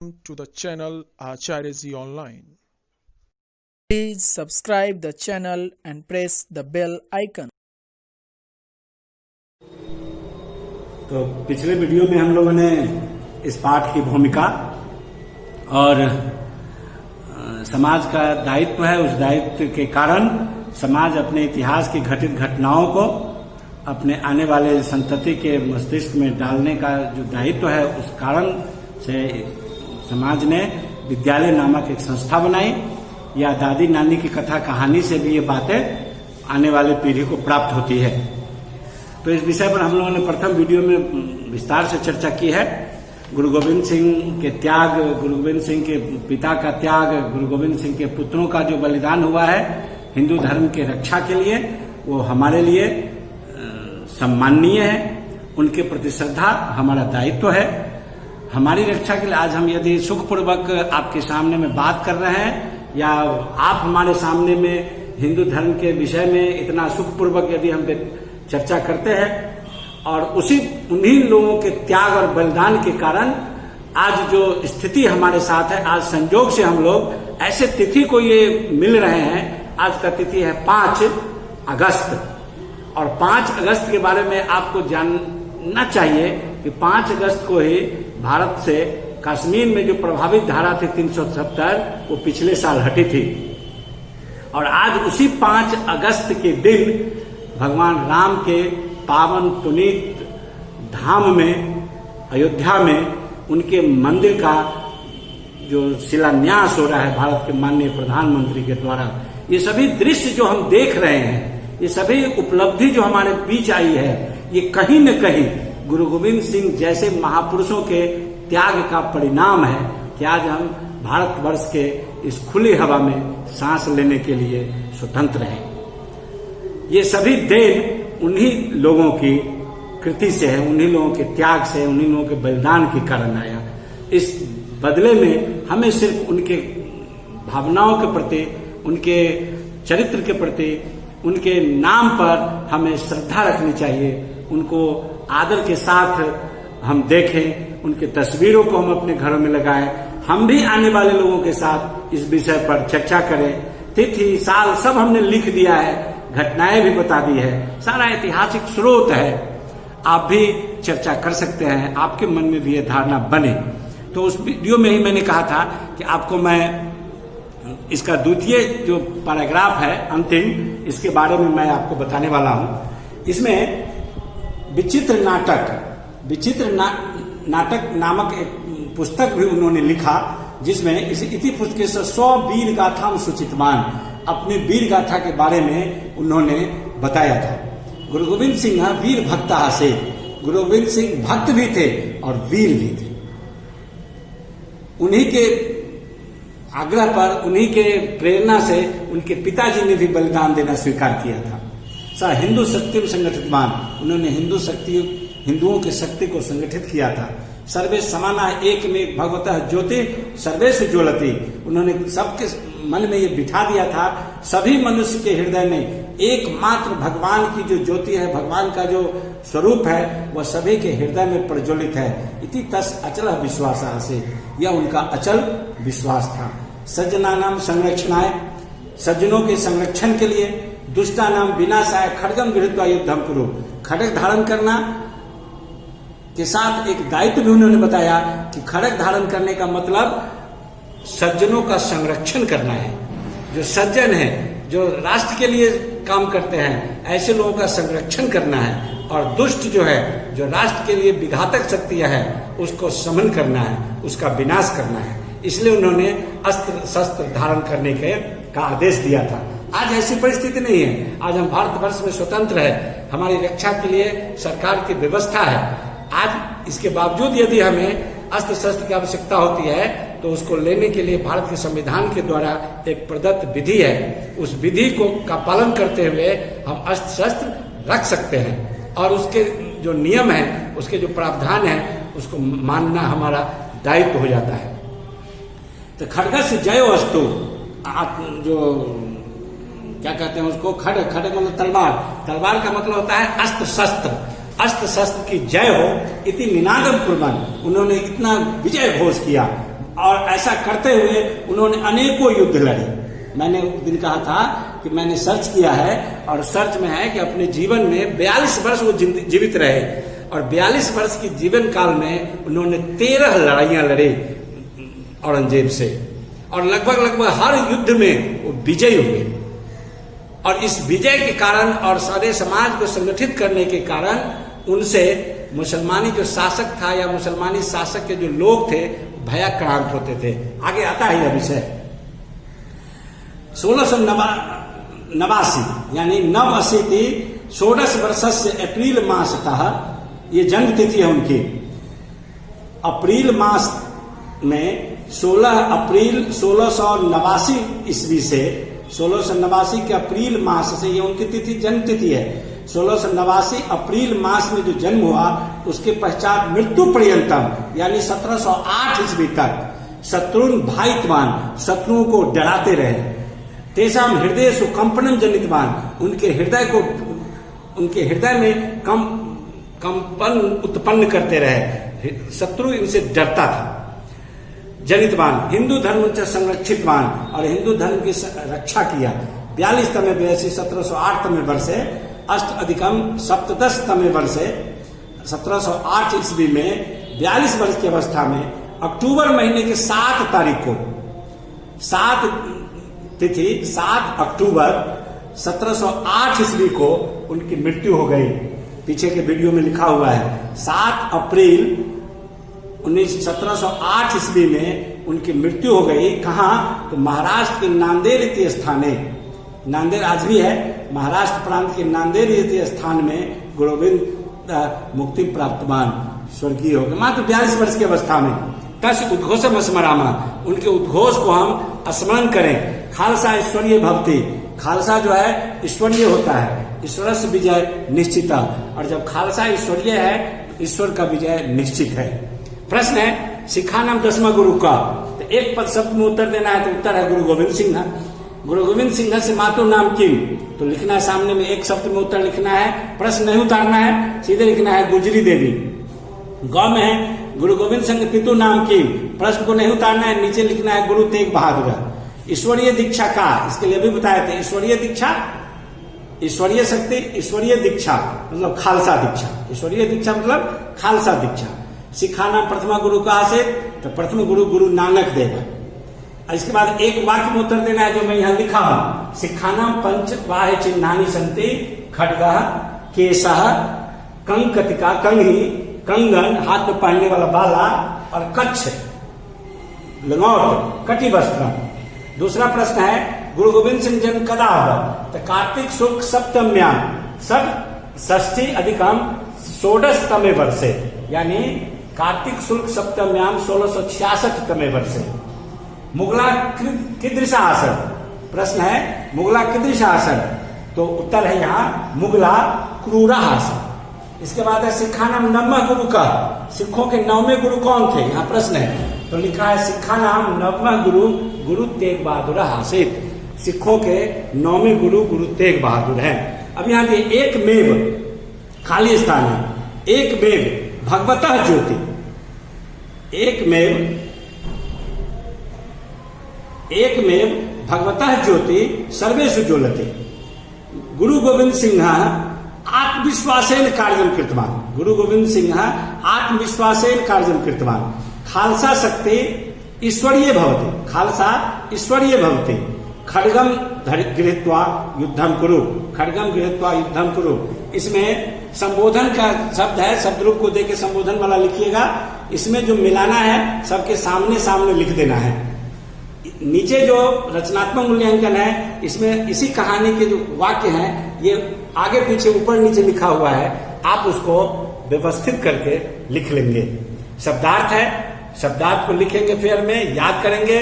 To the channel Acharya Ji Online. Please subscribe the channel and press the bell icon. तो पिछले video में हम लोगों ने इस पाठ की भूमिका और समाज का दायित्व है, उस दायित्व के कारण समाज अपने इतिहास की घटित घटनाओं को अपने आने वाले संतति के मस्तिष्क में डालने का जो दायित्व है, उस कारण से समाज ने विद्यालय नामक एक संस्था बनाई। या दादी नानी की कथा कहानी से भी ये बातें आने वाले पीढ़ी को प्राप्त होती है। तो इस विषय पर हम लोगों ने प्रथम वीडियो में विस्तार से चर्चा की है। गुरु गोविंद सिंह के त्याग, गुरु गोविंद सिंह के पिता का त्याग, गुरु गोविंद सिंह के पुत्रों का जो बलिदान हुआ है हिंदू धर्म के रक्षा के लिए, वो हमारे लिए सम्माननीय है। उनके प्रति श्रद्धा हमारा दायित्व है। हमारी रक्षा के लिए आज हम यदि सुखपूर्वक आपके सामने में बात कर रहे हैं, या आप हमारे सामने में हिंदू धर्म के विषय में इतना सुखपूर्वक यदि हम चर्चा करते हैं, और उन्हीं लोगों के त्याग और बलिदान के कारण आज जो स्थिति हमारे साथ है, आज संयोग से हम लोग ऐसे तिथि को ये मिल रहे हैं। आज का तिथि है 5 अगस्त, और 5 अगस्त के बारे में आपको जानना चाहिए कि 5 अगस्त को ही भारत से कश्मीर में जो प्रभावित धारा थी 370, वो पिछले साल हटी थी। और आज उसी 5 अगस्त के दिन भगवान राम के पावन पुनीत धाम में, अयोध्या में, उनके मंदिर का जो शिलान्यास हो रहा है भारत के माननीय प्रधानमंत्री के द्वारा। ये सभी दृश्य जो हम देख रहे हैं, ये सभी उपलब्धि जो हमारे बीच आई है, ये कहीं न कहीं गुरु गोविंद सिंह जैसे महापुरुषों के त्याग का परिणाम है कि आज हम भारतवर्ष के इस खुली हवा में सांस लेने के लिए स्वतंत्र हैं। ये सभी देन उन्हीं लोगों की कृति से है, उन्हीं लोगों के त्याग से, उन्हीं लोगों के बलिदान के कारण आया। इस बदले में हमें सिर्फ उनके भावनाओं के प्रति, उनके चरित्र के प्रति, उनके नाम पर हमें श्रद्धा रखनी चाहिए। उनको आदर के साथ हम देखें, उनके तस्वीरों को हम अपने घरों में लगाएं। हम भी आने वाले लोगों के साथ इस विषय पर चर्चा करें। तिथि साल सब हमने लिख दिया है, घटनाएं भी बता दी है, सारा ऐतिहासिक स्रोत है। आप भी चर्चा कर सकते हैं, आपके मन में भी ये धारणा बने। तो उस वीडियो में ही मैंने कहा था कि आपको मैं इसका द्वितीय जो पैराग्राफ है अंतिम, इसके बारे में मैं आपको बताने वाला हूं। इसमें विचित्र नाटक नामक एक पुस्तक भी उन्होंने लिखा, जिसमें इति पुस्तके 100 वीर गाथा सुचितवान, अपने वीर गाथा के बारे में उन्होंने बताया था। गुरु गोविंद सिंह वीर भक्ता से, गुरु गोविंद सिंह भक्त भी थे और वीर भी थे। उन्हीं के आग्रह पर, उन्हीं के प्रेरणा से उनके पिताजी ने भी बलिदान देना स्वीकार किया था। सा हिंदू शक्ति संगठितवान, उन्होंने हिंदुओं की शक्ति को संगठित किया था। सर्वे समाना एक में भगवतः ज्योति सर्वेश ज्वलति, उन्होंने सबके मन में ये बिठा दिया था, सभी मनुष्य के हृदय में एकमात्र भगवान की जो ज्योति है, भगवान का जो स्वरूप है, वह सभी के हृदय में प्रज्वलित है। इति तस् अचल विश्वास से, यह उनका अचल विश्वास था। सज्जना नाम संरक्षणाय, सज्जनों के संरक्षण के लिए, दुष्टा नाम विनाशाय खड्गम गृहीत्वा युद्धम कुरु, खड्ग धारण करना के साथ एक दायित्व भी उन्होंने बताया कि खड्ग धारण करने का मतलब सज्जनों का संरक्षण करना है। जो सज्जन है, जो राष्ट्र के लिए काम करते हैं, ऐसे लोगों का संरक्षण करना है। और दुष्ट जो है, जो राष्ट्र के लिए विघातक शक्तियां हैं, उसको समन करना है, उसका विनाश करना है। इसलिए उन्होंने अस्त्र शस्त्र धारण करने का आदेश दिया था। आज ऐसी परिस्थिति नहीं है। आज हम भारतवर्ष में स्वतंत्र है, हमारी रक्षा के लिए सरकार की व्यवस्था है। आज इसके बावजूद यदि हमें अस्त्र शस्त्र की आवश्यकता होती है, तो उसको लेने के लिए भारत के संविधान के द्वारा एक प्रदत्त विधि है। उस विधि का पालन करते हुए हम अस्त्र शस्त्र रख सकते हैं, और उसके जो नियम है, उसके जो प्रावधान है, उसको मानना हमारा दायित्व हो जाता है। तो खड्ग से जय वस्तु, जो क्या कहते हैं उसको, खड्ग मतलब तलवार, तलवार का मतलब होता है अस्त्र शस्त्र। अस्त्र शस्त्र की जय हो इति निनादम कुर्बन, उन्होंने इतना विजय घोष किया और ऐसा करते हुए उन्होंने अनेकों युद्ध लड़े। मैंने उस दिन कहा था कि मैंने सर्च किया है और सर्च में है कि अपने जीवन में 42 वर्ष वो जीवित रहे और 42 वर्ष की जीवन काल में उन्होंने 13 लड़ाइयां लड़े औरंगजेब से और लगभग हर युद्ध में वो विजयी हुए। और इस विजय के कारण और सारे समाज को संगठित करने के कारण उनसे मुसलमानी जो शासक था या मुसलमानी शासक के जो लोग थे भयाक्रांत होते थे। आगे आता है यह विषय 1689 यानी नव अशीति 16 वर्ष से अप्रैल मासतः, ये जन्म तिथि है उनकी। अप्रैल मास में 16 अप्रैल 1689 ईस्वी से 1689 के अप्रैल मास से, ये उनकी तिथि जन्म तिथि है। 1689 अप्रैल मास में जो जन्म हुआ उसके पश्चात मृत्यु पर्यंतम यानी 1708 ईस्वी तक शत्रुन भाइतवान, शत्रुओं को डराते रहे। तेसाम हृदय सुकंपनम जनितवान, उनके हृदय में कंपन उत्पन्न करते रहे, शत्रु इनसे डरता था। जनितवान हिंदू धर्म से संरक्षितवान, और हिंदू धर्म की रक्षा किया। 42 तमे बयसी 1708 तमे वर्षे अष्ट अधिकम सप्तदश तमे वर्षे 1708 ईस्वी में 42 वर्ष की अवस्था में अक्टूबर महीने के 7 तारीख को 7 तिथि 7 अक्टूबर 1708 ईस्वी को उनकी मृत्यु हो गई। पीछे के वीडियो में लिखा हुआ है 7 अप्रैल 1708 ईस्वी में उनकी मृत्यु हो गई। कहाँ? तो महाराष्ट्र के नांदेड़ इति स्थाने, नांदेड़ आज भी है, महाराष्ट्र प्रांत के नांदेड़ इति स्थान में गुरुगोविंद मुक्ति प्राप्तवान, स्वर्गीय हो गए मात्र 42 वर्ष की अवस्था में। तस् उद्घोषम स्मरामा, उनके उद्घोष को हम स्मरण करें। खालसा ईश्वरीय भक्ति, खालसा जो है ईश्वरीय होता है, ईश्वर से विजय निश्चित, और जब खालसा ईश्वरीय है ईश्वर का विजय निश्चित है। प्रश्न है सिखा नाम 10वां गुरु का, तो एक पद शब्द में उत्तर देना है, तो उत्तर है गुरु गोविंद सिंह। गुरु गोविंद सिंह से मातु नाम किम, तो लिखना है सामने में एक शब्द में उत्तर लिखना है, प्रश्न नहीं उतारना है, सीधे लिखना है गुजरी देवी। गौ में है गुरु गोविंद सिंह पितु नाम किम, प्रश्न को नहीं उतारना है, नीचे लिखना है गुरु तेग बहादुर। ईश्वरीय दीक्षा का, इसके लिए भी बताए थे, ईश्वरीय दीक्षा, ईश्वरीय शक्ति, ईश्वरीय दीक्षा मतलब खालसा दीक्षा, ईश्वरीय दीक्षा मतलब खालसा दीक्षा। सिखा नाम प्रथमा गुरु का से, तो प्रथम गुरु गुरु नानक देगा। इसके बाद एक वाक्य में उत्तर देना है जो मैं यहां लिखा हूं, सिखानाम पंच वाह्य चिन्हानी संति खड्गा केशः कंकतिका, कंघी कंगन हाथ में पहनने वाला बाला, और कच्छ लंगोट कटी वस्त्र। दूसरा प्रश्न है गुरु गोविंद सिंह जन्म कदा हुआ, तो कार्तिक शुक्ल सप्तम्याम षष्ठी अधिकम 16 तमे वर्षे, यानी कार्तिक शुक्ल सप्तम्याम 1666 तमे वर्षे। मुगला कीदृशा आसन, प्रश्न है मुगला कीदृशा आसन, तो उत्तर है यहाँ मुगला क्रूरा आसन। इसके बाद है सिखा नाम 9वां गुरु का, सिखों के 9वें गुरु कौन थे, यहाँ प्रश्न है, तो लिखा है सिखा नाम 9वां गुरु गुरु तेग बहादुर हासित, सिखों के 9वें गुरु गुरु तेग बहादुर हैं। अब यहाँ देखिए एक मेव खाली स्थान है, एक मेव भगवतः ज्योति, एक मेव भगवतः ज्योति सर्वेषु ज्वलति। गुरु गोविंद सिंह आत्मविश्वासेन कार्यम कृतवान, गुरु गोविंद सिंह आत्मविश्वासेन कार्यम कृतवान। खालसा शक्ति ईश्वरीय भवति, खालसा ईश्वरीय भवति। खड्गम गृहीत्वा युद्धम कुरु, खड्गम गृहीत्वा युद्धम कुरु। इसमें संबोधन का शब्द है, शब्द रूप को देके संबोधन वाला लिखिएगा, इसमें जो मिलाना है सबके सामने सामने लिख देना है। नीचे जो रचनात्मक मूल्यांकन है इसमें इसी कहानी के जो वाक्य हैं ये आगे पीछे ऊपर नीचे लिखा हुआ है, आप उसको व्यवस्थित करके लिख लेंगे। शब्दार्थ है, शब्दार्थ को लिखेंगे, फिर में याद करेंगे।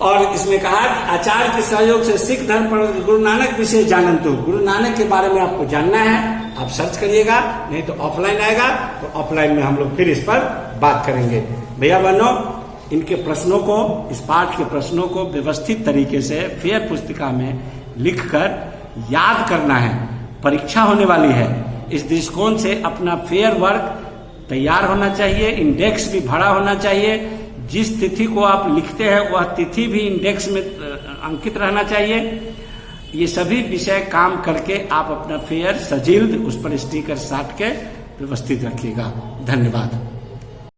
और इसमें कहा कि आचार्य के सहयोग से सिख धर्म पर गुरु नानक विषय जानन्तु, गुरु नानक के बारे में आपको जानना है, आप सर्च करिएगा, नहीं तो ऑफलाइन आएगा, तो ऑफलाइन में हम लोग फिर इस पर बात करेंगे। भैया बहनों, इनके प्रश्नों को, इस पाठ के प्रश्नों को व्यवस्थित तरीके से फेयर पुस्तिका में लिखकर याद करना है। परीक्षा होने वाली है, इस दृष्टिकोण से अपना फेयर वर्क तैयार होना चाहिए, इंडेक्स भी भरा होना चाहिए। जिस तिथि को आप लिखते हैं वह तिथि भी इंडेक्स में अंकित रहना चाहिए। ये सभी विषय काम करके आप अपना फेयर सजील्द उस पर स्टिकर साट के व्यवस्थित रखिएगा। धन्यवाद।